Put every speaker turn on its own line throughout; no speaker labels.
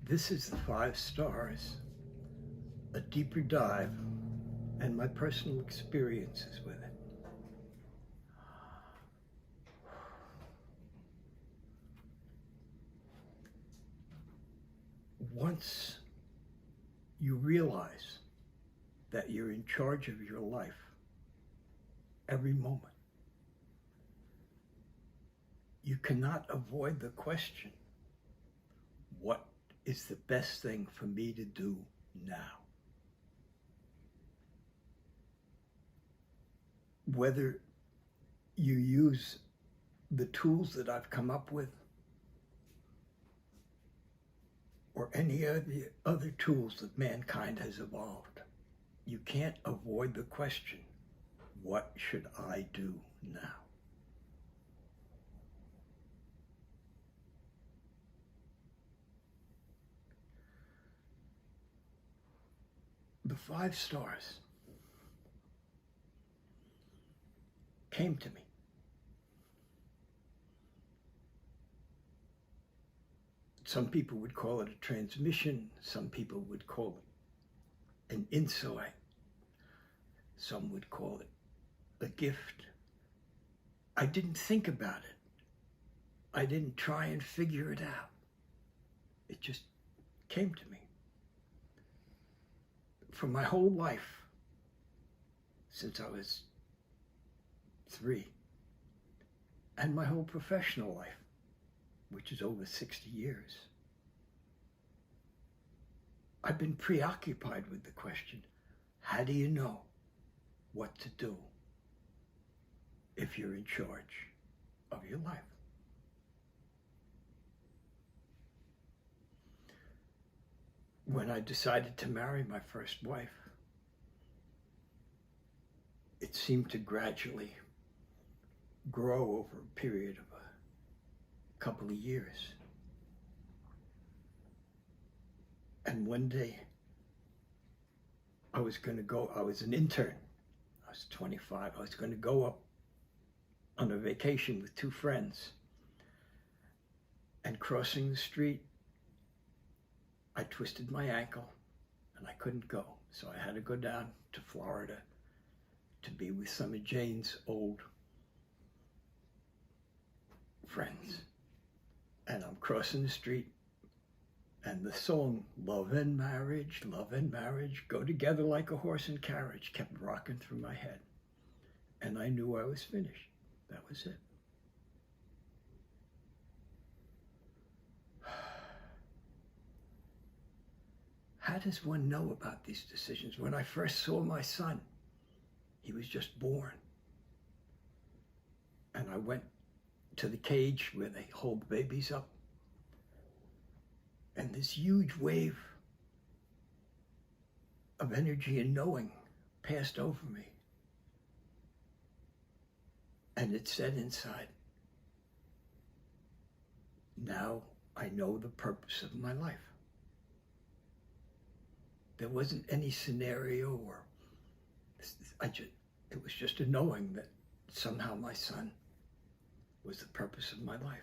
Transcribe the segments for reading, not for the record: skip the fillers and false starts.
This is the 5 stars, a deeper dive, and my personal experiences with it. Once you realize that you're in charge of your life every moment, you cannot avoid the question, what is the best thing for me to do now? Whether you use the tools that I've come up with or any of the other tools that mankind has evolved, you can't avoid the question, what should I do now? The 5 stars came to me. Some people would call it a transmission. Some people would call it an insight. Some would call it a gift. I didn't think about it. I didn't try and figure it out. It just came to me. For my whole life, since I was 3, and my whole professional life, which is over 60 years, I've been preoccupied with the question, how do you know what to do if you're in charge of your life? When I decided to marry my first wife, it seemed to gradually grow over a period of a couple of years. And one day, I was an intern. I was 25. I was going to go up on a vacation with 2 friends. And crossing the street, I twisted my ankle and I couldn't go. So I had to go down to Florida to be with some of Jane's old friends. And I'm crossing the street, and the song, love and marriage, go together like a horse and carriage, kept rocking through my head. And I knew I was finished. That was it. How does one know about these decisions? When I first saw my son, he was just born. And I went to the cage where they hold babies up. And this huge wave of energy and knowing passed over me. And it said inside, now I know the purpose of my life. There wasn't any scenario or it was just a knowing that somehow my son was the purpose of my life.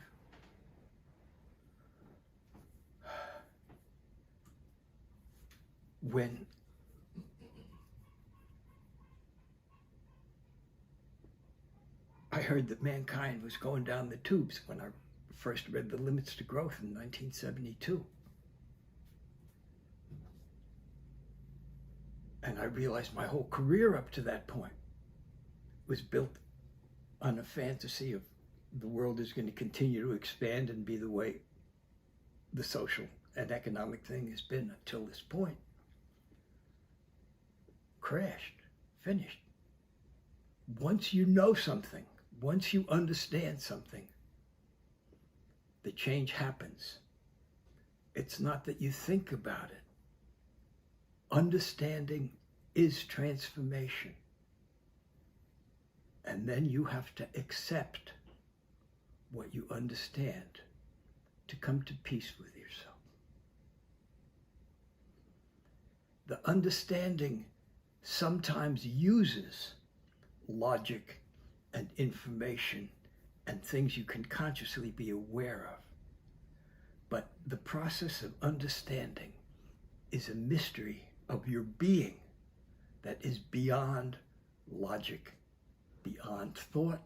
When I heard that mankind was going down the tubes, when I first read The Limits to Growth in 1972, and I realized my whole career up to that point was built on a fantasy of the world is going to continue to expand and be the way the social and economic thing has been until this point. Crashed, finished. Once you know something, once you understand something, the change happens. It's not that you think about it. Understanding is transformation. And then you have to accept what you understand to come to peace with yourself. The understanding sometimes uses logic and information and things you can consciously be aware of. But the process of understanding is a mystery of your being that is beyond logic, beyond thought,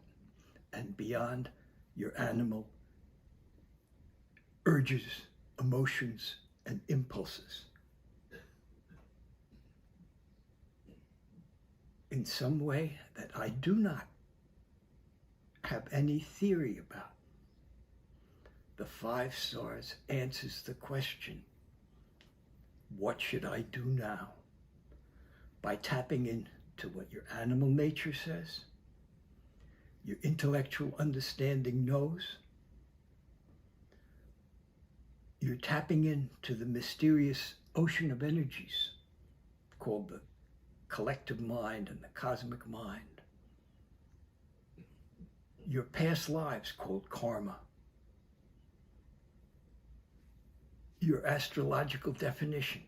and beyond your animal urges, emotions, and impulses. In some way that I do not have any theory about. The 5 stars answers the question, what should I do now? By tapping into what your animal nature says, your intellectual understanding knows, you're tapping into the mysterious ocean of energies called the collective mind and the cosmic mind. Your past lives called karma. Your astrological definition.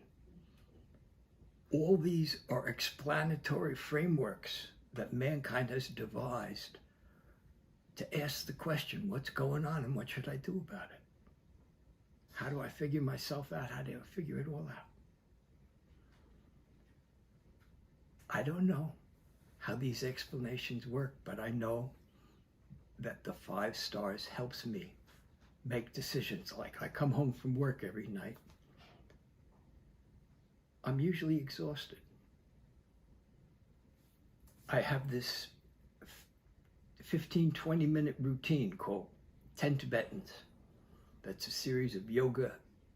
All these are explanatory frameworks that mankind has devised to ask the question, what's going on and what should I do about it? How do I figure myself out? How do I figure it all out? I don't know how these explanations work, but I know that the 5 stars helps me make decisions. Like I come home from work every night. I'm usually exhausted. I have this 15, 20-minute routine called 10 Tibetans. That's a series of yoga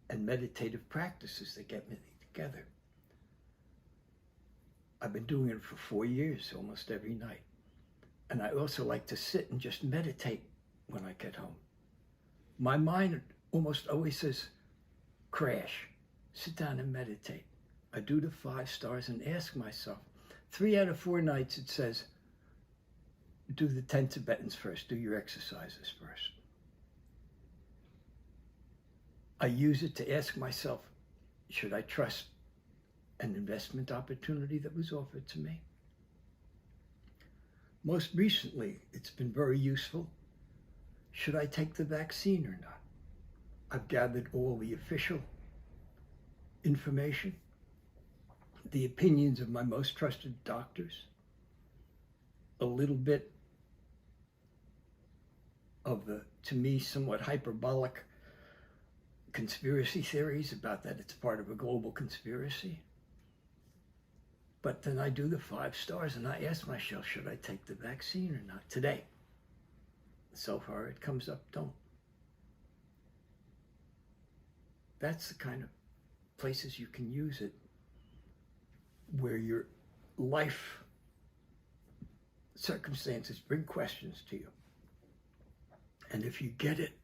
and meditative practices that get me together. I've been doing it for 4 years, almost every night. And I also like to sit and just meditate when I get home. My mind almost always says, crash, sit down and meditate. I do the 5 stars and ask myself, 3 out of 4 nights it says, do the 10 Tibetans first, do your exercises first. I use it to ask myself, should I trust an investment opportunity that was offered to me? Most recently, it's been very useful. Should I take the vaccine or not? I've gathered all the official information, the opinions of my most trusted doctors, a little bit of the, to me, somewhat hyperbolic conspiracy theories about that it's part of a global conspiracy. But then I do the 5 stars and I ask myself, should I take the vaccine or not today? So far it comes up, don't. That's the kind of places you can use it where your life circumstances bring questions to you. And if you get it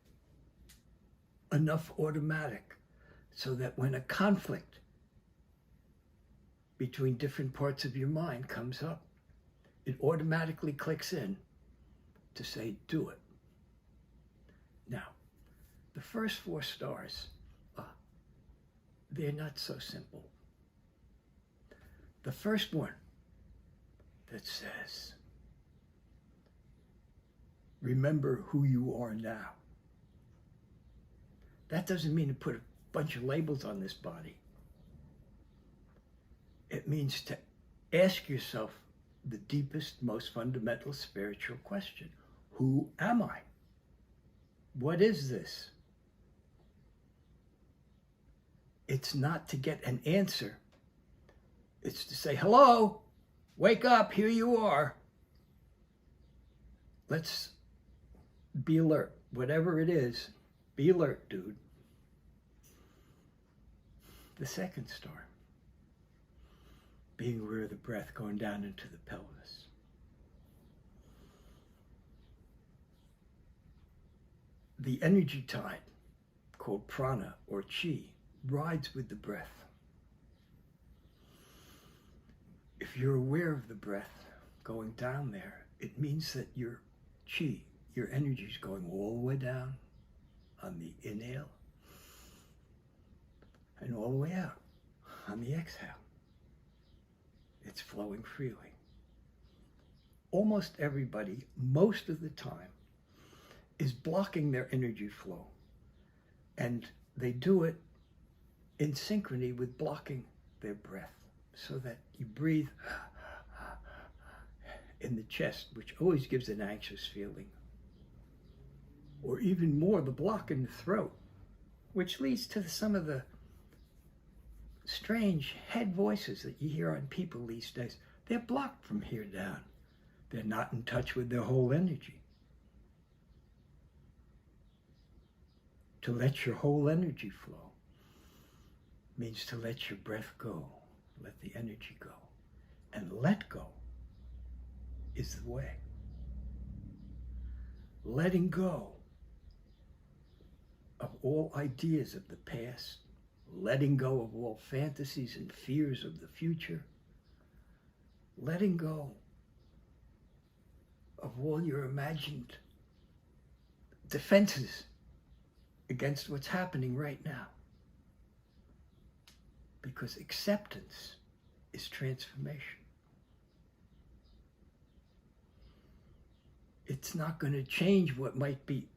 enough automatic so that when a conflict between different parts of your mind comes up, it automatically clicks in to say, do it. Now, the first 4 stars, they're not so simple. The first one that says, remember who you are now. That doesn't mean to put a bunch of labels on this body. It means to ask yourself the deepest, most fundamental spiritual question. Who am I? What is this? It's not to get an answer. It's to say, hello, wake up, here you are. Let's be alert. Whatever it is, be alert, dude. The second star, being aware of the breath going down into the pelvis. The energy tide, called prana or chi, rides with the breath. If you're aware of the breath going down there, it means that your chi, your energy is going all the way down on the inhale and all the way out on the exhale. It's flowing freely. Almost everybody, most of the time, is blocking their energy flow and they do it in synchrony with blocking their breath, so that you breathe in the chest, which always gives an anxious feeling. Or even more, the block in the throat, which leads to some of the strange head voices that you hear on people these days. They're blocked from here down. They're not in touch with their whole energy. To let your whole energy flow means to let your breath go, let the energy go. And let go is the way. Letting go of all ideas of the past, letting go of all fantasies and fears of the future, letting go of all your imagined defenses against what's happening right now. Because acceptance is transformation. It's not going to change what might be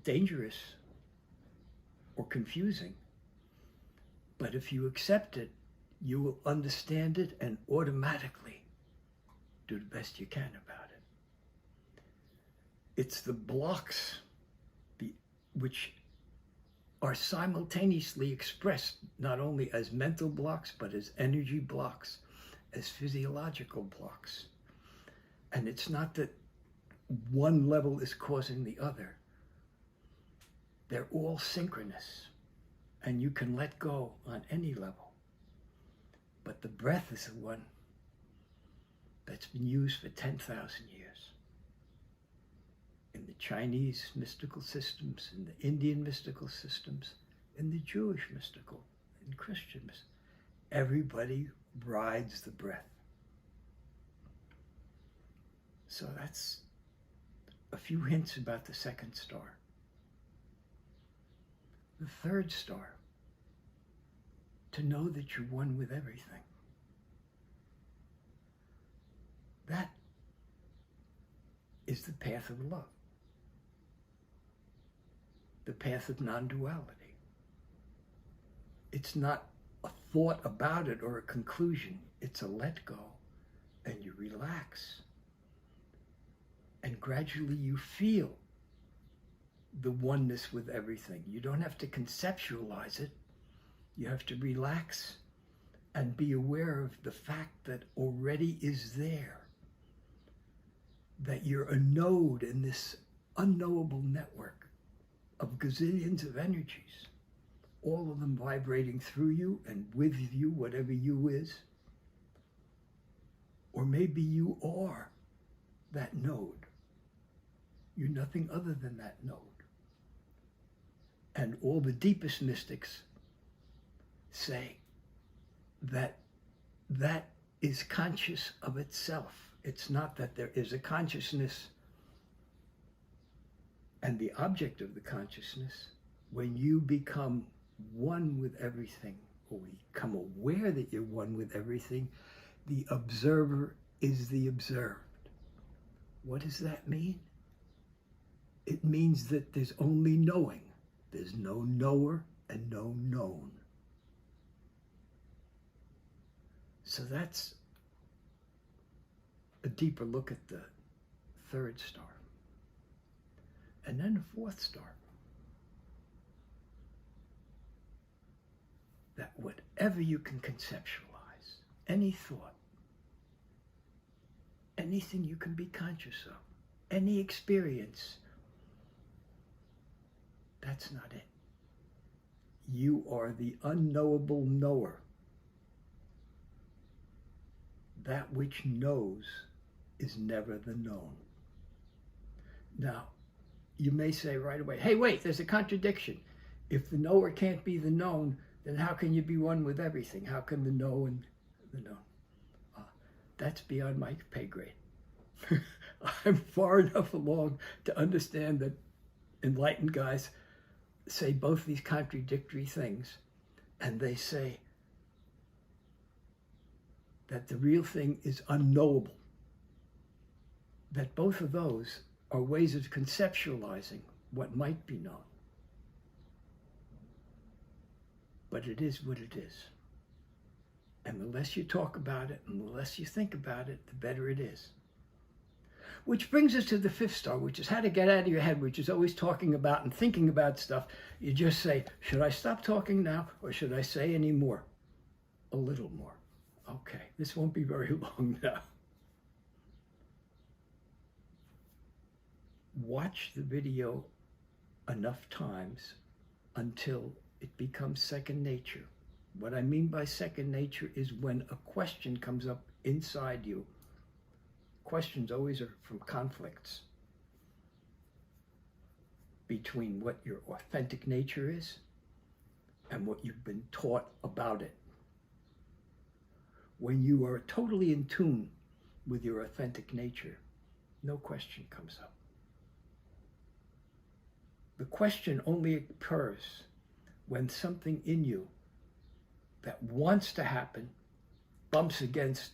dangerous or confusing. But if you accept it, you will understand it and automatically do the best you can about it. It's the blocks which are simultaneously expressed not only as mental blocks, but as energy blocks, as physiological blocks. And it's not that one level is causing the other. They're all synchronous, and you can let go on any level. But the breath is the one that's been used for 10,000 years. In the Chinese mystical systems, in the Indian mystical systems, in the Jewish mystical, in Christian mystical, everybody rides the breath. So that's a few hints about the second star. The third star, to know that you're one with everything. That is the path of love, the path of non-duality. It's not a thought about it or a conclusion. It's a let go, and you relax. And gradually you feel the oneness with everything. You don't have to conceptualize it. You have to relax and be aware of the fact that already is there. That you're a node in this unknowable network of gazillions of energies, all of them vibrating through you and with you, whatever you is. Or maybe you are that node. You're nothing other than that node. And all the deepest mystics say that that is conscious of itself. It's not that there is a consciousness and the object of the consciousness. When you become one with everything, or become aware that you're one with everything, the observer is the observed. What does that mean? It means that there's only knowing. There's no knower and no known. So that's a deeper look at the third star. And then the fourth star. That whatever you can conceptualize, any thought, anything you can be conscious of, any experience, that's not it. You are the unknowable knower. That which knows is never the known. Now, you may say right away, hey, wait, there's a contradiction. If the knower can't be the known, then how can you be one with everything? How can the know and the known? That's beyond my pay grade. I'm far enough along to understand that enlightened guys say both these contradictory things, and they say that the real thing is unknowable. That both of those are ways of conceptualizing what might be known. but it is what it is. And the less you talk about it and the less you think about it, the better it is. Which brings us to the fifth star, which is how to get out of your head, which is always talking about and thinking about stuff. You just say, should I stop talking now or should I say any more? A little more. Okay, this won't be very long now. Watch the video enough times until it becomes second nature. What I mean by second nature is when a question comes up inside you. Questions always are from conflicts between what your authentic nature is and what you've been taught about it. When you are totally in tune with your authentic nature, no question comes up. The question only occurs when something in you that wants to happen bumps against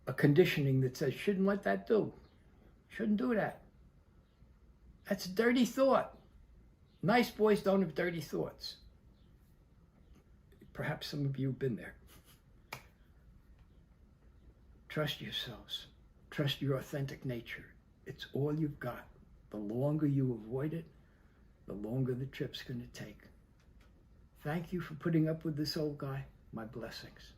a conditioning that says, shouldn't let that do. Shouldn't do that. That's a dirty thought. Nice boys don't have dirty thoughts. Perhaps some of you have been there. Trust yourselves. Trust your authentic nature. It's all you've got. The longer you avoid it, the longer the trip's going to take. Thank you for putting up with this old guy. My blessings.